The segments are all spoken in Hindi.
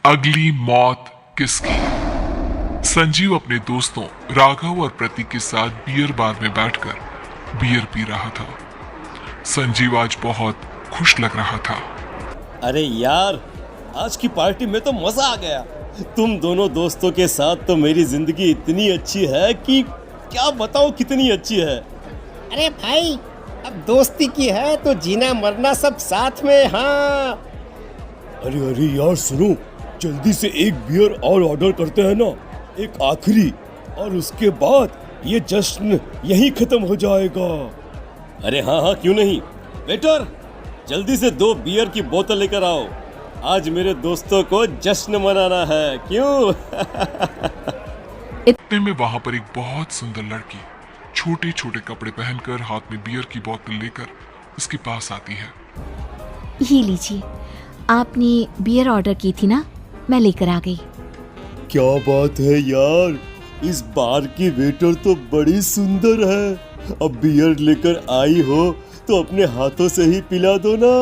अगली मौत किसकी? संजीव अपने दोस्तों राघव और प्रतीक के साथ बियर बार में बैठकर बियर पी रहा था। संजीव आज बहुत खुश लग रहा था। अरे यार, आज की पार्टी में तो मजा आ गया। तुम दोनों दोस्तों के साथ तो मेरी जिंदगी इतनी अच्छी है कि क्या बताऊं कितनी अच्छी है। अरे भाई, अब दोस्ती की है तो जीना मरना सब साथ में। हाँ अरे अरे यार सुनो, जल्दी से एक बियर और ऑर्डर करते हैं ना, एक आखिरी, और उसके बाद ये जश्न यहीं खत्म हो जाएगा। अरे हाँ हाँ, क्यों नहीं। वेटर, जल्दी से 2 बियर की बोतल लेकर आओ। आज मेरे दोस्तों को जश्न मनाना है, क्यों? इतने में वहां पर एक बहुत सुंदर लड़की छोटे छोटे कपड़े पहनकर हाथ में बियर की बोतल लेकर उसके पास आती है। ये लीजिए, आपने बियर ऑर्डर की थी ना, मैं लेकर आ गई। क्या बात है यार, इस बार की वेटर तो बड़ी सुंदर है। अब बियर लेकर आई हो तो अपने हाथों से ही पिला दो ना।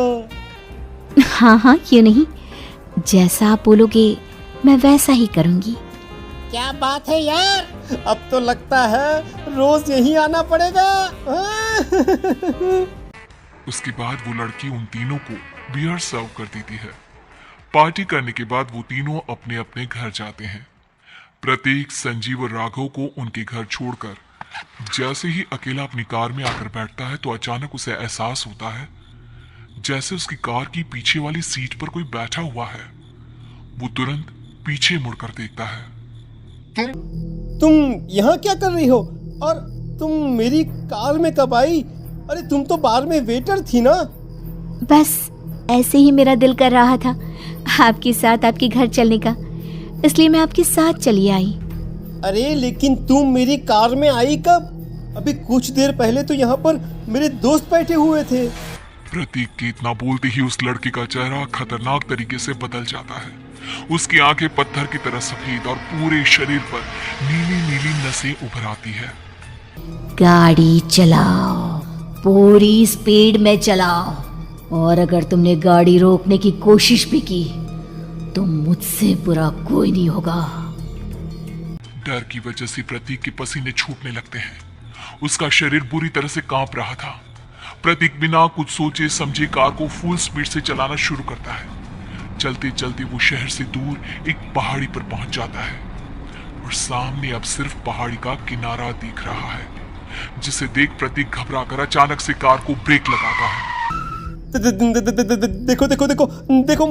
हाँ हाँ, क्यों नहीं, जैसा आप बोलोगे मैं वैसा ही करूँगी। क्या बात है यार, अब तो लगता है रोज यहीं आना पड़ेगा। उसके बाद वो लड़की उन तीनों को बियर सर्व कर देती है। पार्टी करने के बाद वो तीनों अपने अपने घर जाते हैं। प्रतीक, संजीव और राघव को उनके घर छोड़कर जैसे ही अकेला अपनी कार में आकर बैठता है तो अचानक उसे एहसास होता है जैसे उसकी कार की पीछे वाली सीट पर कोई बैठा हुआ है। वो तुरंत पीछे मुड़कर देखता है। तुम यहाँ क्या कर रही हो? और तुम मेरी कार में कब आई? अरे तुम तो बार में वेटर थी ना। बस ऐसे ही मेरा दिल कर रहा था आपके साथ आपके घर चलने का, इसलिए मैं आपके साथ चली आई। अरे लेकिन तुम मेरी कार में आई कब? अभी कुछ देर पहले तो यहाँ पर मेरे दोस्त बैठे हुए थे। प्रतीक के इतना बोलते ही उस लड़के का चेहरा खतरनाक तरीके से बदल जाता है। उसकी आंखें पत्थर की तरह सफेद और पूरे शरीर पर नीली नीली नसें उभर आती है। गाड़ी चलाओ, पूरी स्पीड में चलाओ, और अगर तुमने गाड़ी रोकने की कोशिश भी की तो मुझसे बुरा कोई नहीं होगा। डर की वजह से प्रतीक के पसीने छूटने लगते हैं। उसका शरीर बुरी तरह से कांप रहा था। प्रतीक बिना कुछ सोचे समझे कार को फुल स्पीड से चलाना शुरू करता है। चलते चलते वो शहर से दूर एक पहाड़ी पर पहुंच जाता है और सामने अब सिर्फ पहाड़ी का किनारा दिख रहा है, जिसे देख प्रतीक घबराकर अचानक से कार को ब्रेक लगाता है। देखो देखो देखो देखो,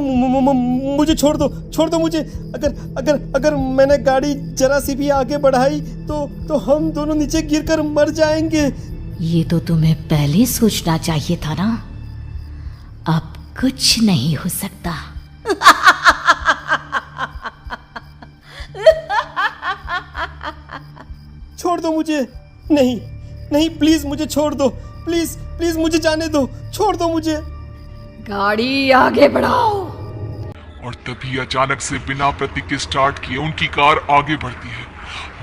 मुझे छोड़ दो मुझे। अगर अगर अगर मैंने गाड़ी जरा सी भी आगे बढ़ाई तो हम दोनों नीचे गिरकर मर जाएंगे। ये तो तुम्हें पहले सोचना चाहिए था ना। अब कुछ नहीं हो सकता। छोड़ दो मुझे। नहीं नहीं, प्लीज मुझे छोड़ दो। प्लीज प्लीज मुझे जाने दो, छोड़ दो मुझे। गाड़ी आगे बढ़ाओ। और तभी अचानक से बिना प्रतीक के स्टार्ट किए उनकी कार आगे बढ़ती है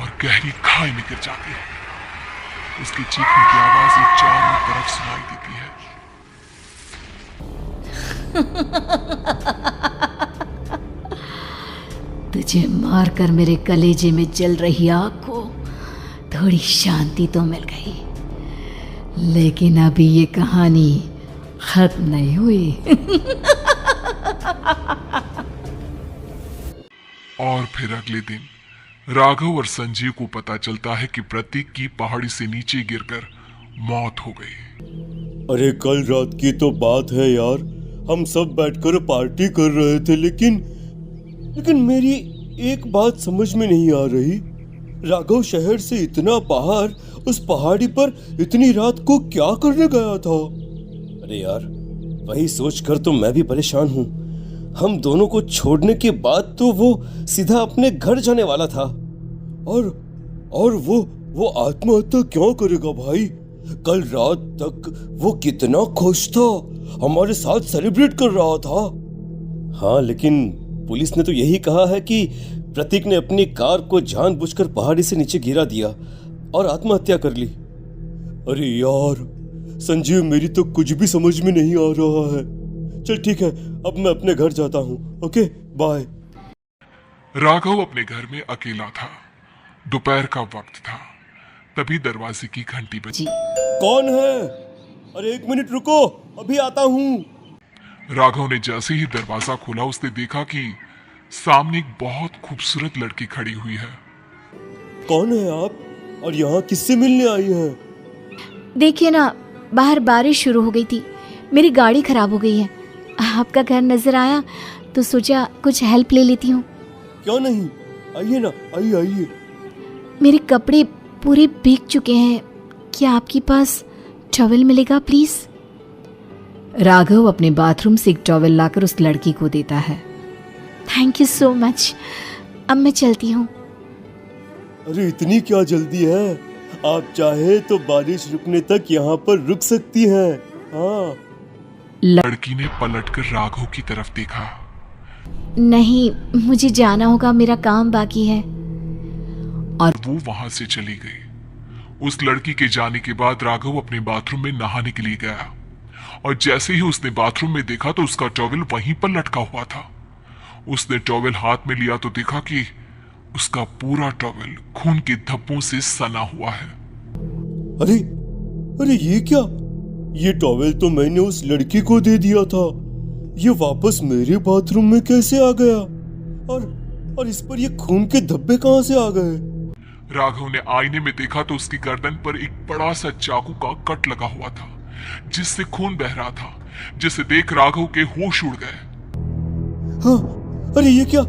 और गहरी खाई में गिर जाती है। उसके चीखने की आवाज चारों तरफ सुनाई देती है। तुझे मारकर मेरे कलेजे में जल रही आग को थोड़ी शांति तो मिल गई, लेकिन अभी ये कहानी खत्म नहीं हुई। और फिर अगले दिन राघव और संजीव को पता चलता है कि प्रतीक की पहाड़ी से नीचे गिरकर मौत हो गई। अरे कल रात की तो बात है यार, हम सब बैठकर पार्टी कर रहे थे, लेकिन मेरी एक बात समझ में नहीं आ रही। राघव शहर से इतना बाहर उस पहाड़ी पर इतनी रात को क्या करने गया था? अरे यार, वही सोचकर तो मैं भी परेशान हूँ। हम दोनों को छोड़ने के बाद तो वो सीधा अपने घर जाने वाला था, और वो आत्महत्या क्यों करेगा भाई? कल रात तक वो कितना खुश था, हमारे साथ सेलिब्रेट कर रहा था। हाँ, लेकिन पुलिस ने तो यही कहा है कि प्रतीक ने अपनी कार को जानबूझकर पहाड़ी से नीचे गिरा दिया और आत्महत्या कर ली। अरे यार, संजीव मेरी तो कुछ भी समझ में नहीं आ रहा है। चल ठीक है, अब मैं अपने घर जाता हूँ। Okay bye. राघव अपने घर में अकेला था। दोपहर का वक्त था। तभी दरवाजे की घंटी बजी। कौन है? अरे 1 मिनट रुको, अभी आता हूँ। राघव ने जैसे ही दरवाजा खोला उसने देखा कि सामने एक बहुत खूबसूरत लड़की खड़ी हुई है। कौन है आप और यहाँ किससे मिलने आई हैं? देखिए ना, बाहर बारिश शुरू हो गई थी, मेरी गाड़ी खराब हो गई है। आपका घर नजर आया तो सोचा कुछ हेल्प ले लेती हूँ। क्यों नहीं, आइए ना, आइए आइए। मेरे कपड़े पूरे भीग चुके हैं, क्या आपके पास टॉवल मिलेगा प्लीज? राघव अपने बाथरूम से एक टॉवल लाकर उस लड़की को देता है। थैंक यू सो मच, अब मैं चलती हूँ। अरे इतनी क्या जल्दी है? आप चाहे तो बारिश रुकने तक यहाँ पर रुक सकती हैं। हाँ। लड़की ने पलटकर राघव की तरफ देखा। नहीं, मुझे जाना होगा, मेरा काम बाकी है। और वो वहां से चली गई। उस लड़की के जाने के बाद राघव अपने बाथरूम में नहाने के लिए गया और जैसे ही उसने बाथरूम में देखा तो उसका टॉवल वहीं पर लटका हुआ था। उसने टॉवल हाथ में लिया तो देखा कि उसका पूरा टॉवल खून के धब्बों से सना हुआ है। अरे अरे ये क्या? ये टॉवल तो मैंने उस लड़की को दे दिया था। ये वापस मेरे बाथरूम में कैसे आ गया? और इस पर ये खून के धब्बे कहां से आ गए? राघव ने आईने में देखा तो उसकी गर्दन पर एक बड़ा सा चाकू का कट लगा हुआ था जिससे खून बह रहा था, जिसे देख राघव के होश उड़ गए। हाँ, अरे ये क्या?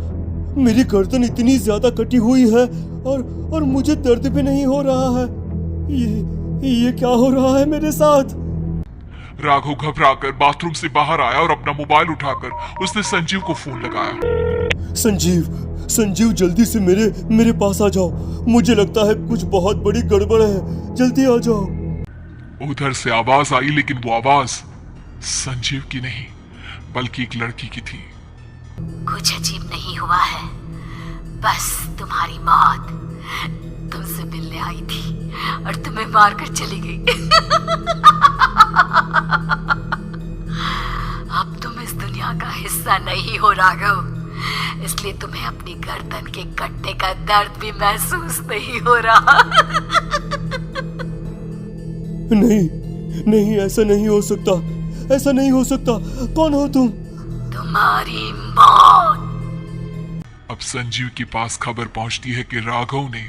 मेरी गर्दन इतनी ज्यादा कटी हुई है और मुझे दर्द भी नहीं हो रहा है। ये क्या हो रहा है मेरे साथ? राघव घबराकर बाथरूम से बाहर आया और अपना मोबाइल उठाकर उसने संजीव को फोन लगाया। संजीव जल्दी से मेरे पास आ जाओ। मुझे लगता है कुछ बहुत बड़ी गड़बड़ है, जल्दी आ जाओ। उधर से आवाज आई लेकिन वो आवाज संजीव की नहीं बल्कि एक लड़की की थी। कुछ अजीब नहीं हुआ है, बस तुम्हारी मौत तुमसे मिलने आई थी और तुम्हें मारकर चली गई। अब तुम इस दुनिया का हिस्सा नहीं हो राघव, इसलिए तुम्हें अपनी गर्दन के कटने का दर्द भी महसूस नहीं हो रहा। नहीं, ऐसा नहीं हो सकता, ऐसा नहीं हो सकता। कौन हो तुम? तुम्हारी मौत। अब संजीव के पास खबर पहुंचती है कि राघव ने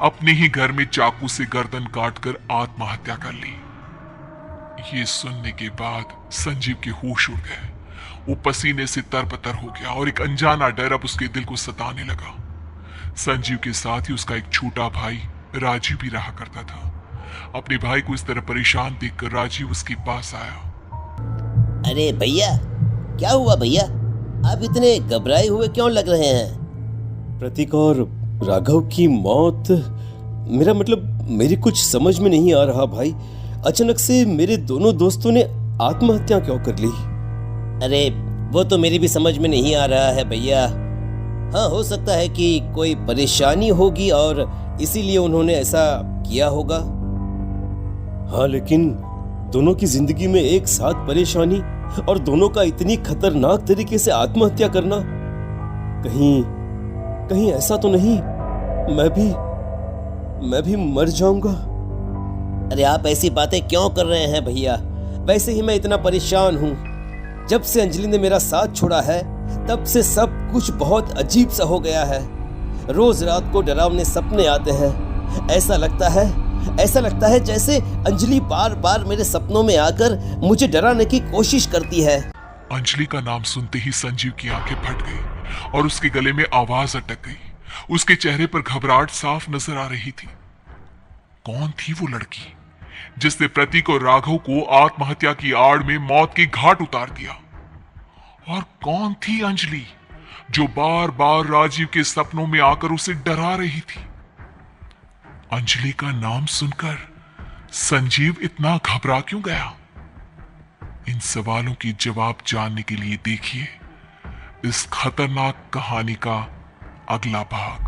अपने ही घर में चाकू से गर्दन काटकर आत्महत्या कर ली। ये सुनने के बाद संजीव के होश उड़ गए। वो पसीने से तरबतर हो गया और एक अनजाना डर अब उसके दिल को सताने लगा। संजीव के साथ ही उसका एक छोटा भाई राजीव भी रहा करता था। अपने भाई को इस तरह परेशान देखकर राजीव उसके पास आया। अरे भैया, क्या हुआ भैया? आप इतने घबराए हुए क्यों लग रहे हैं? प्रतीक और राघव की मौत, मेरा मतलब मेरी कुछ समझ में नहीं आ रहा भाई। अचानक से मेरे दोनों दोस्तों ने आत्महत्या क्यों कर ली? अरे वो तो मेरी भी समझ में नहीं आ रहा है भैया। हाँ, हो सकता है कि कोई परेशानी होगी और इसीलिए उन्होंने ऐसा किया होगा। हाँ, लेकिन दोनों की जिंदगी में एक साथ परेशानी और दोनों का इतनी खतरनाक तरीके से आत्महत्या करना, कहीं ऐसा तो नहीं मैं भी मर जाऊंगा? अरे आप ऐसी बातें क्यों कर रहे हैं भैया? वैसे ही मैं इतना परेशान हूँ। जब से अंजलि ने मेरा साथ छोड़ा है तब से सब कुछ बहुत अजीब सा हो गया है। रोज रात को डरावने सपने आते हैं। ऐसा लगता है जैसे अंजलि बार बार मेरे सपनों में आकर मुझे डराने की कोशिश करती है। अंजलि का नाम सुनते ही संजीव की आंखें फट गई और उसके गले में आवाज अटक गई। उसके चेहरे पर घबराहट साफ नजर आ रही थी। कौन थी वो लड़की जिसने प्रतीक और राघव को आत्महत्या की आड़ में मौत के घाट उतार दिया? और कौन थी अंजलि जो बार बार राजीव के सपनों में आकर उसे डरा रही थी? अंजलि का नाम सुनकर संजीव इतना घबरा क्यों गया? इन सवालों की जवाब जानने के लिए देखिए इस खतरनाक कहानी का अगला भाग।